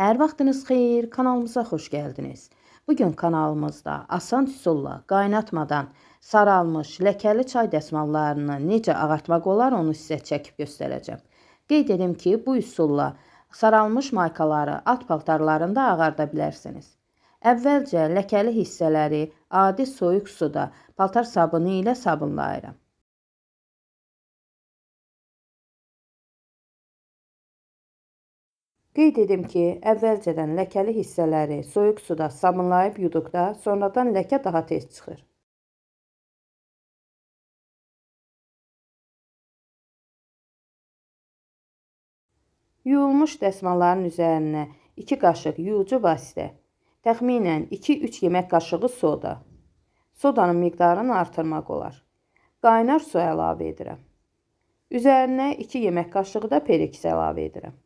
Hər vaxtınız xeyir, kanalımıza xoş gəldiniz. Bugün kanalımızda asan üsulla qaynatmadan saralmış ləkəli çay dəsmallarını necə ağartmaq olar onu sizə çəkib göstərəcəm. Qeyd edim ki, bu üsulla saralmış maykaları alt paltarlarında ağarda bilərsiniz. Əvvəlcə ləkəli hissələri adi soyuq suda paltar sabunu ilə sabunlayıram. Qeyd edim ki, əvvəlcədən ləkəli hissələri soyuq suda sabunlayıb yuduqda, sonradan ləkə daha tez çıxır. Yuyulmuş dəsmalların üzərinə 2 qaşıq yuyucu vasitə, təxminən 2-3 yemək qaşığı soda. Sodanın miqdarını artırmaq olar. Qaynar su əlavə edirəm. Üzərinə 2 yemək qaşığı da periks əlavə edirəm.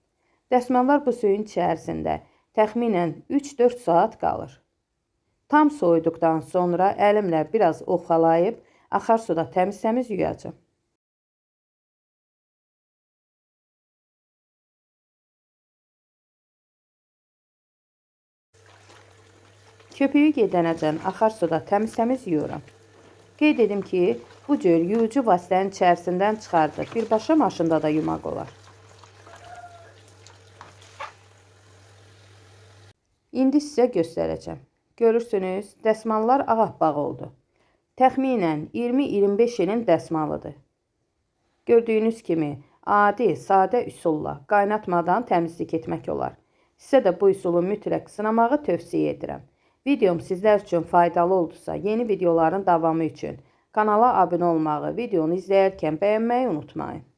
Dəsmallar bu suyun içərisində təxminən 3-4 saat qalır. Tam soyuduqdan sonra əlimlə biraz oxalayıb, axar suda təmiz-təmiz yuyacam. Köpüyü gedənəcən axar suda təmiz-təmiz yuyuram. Qeyd edim ki, bu cür yuyucu vasitənin içərisindən çıxardıb birbaşa maşında da yumaq olar. İndi sizə göstərəcəm. Görürsünüz, dəsmallar ağappaq oldu. Təxminən 20-25 ilin dəsmalıdır. Gördüyünüz kimi, adi, sadə üsulla qaynatmadan təmizlik etmək olar. Sizə də bu üsulu mütləq sınamağı tövsiyə edirəm. Videom sizlər üçün faydalı oldusa, yeni videoların davamı üçün kanala abunə olmağı, videonu izləyərkən bəyənməyi unutmayın.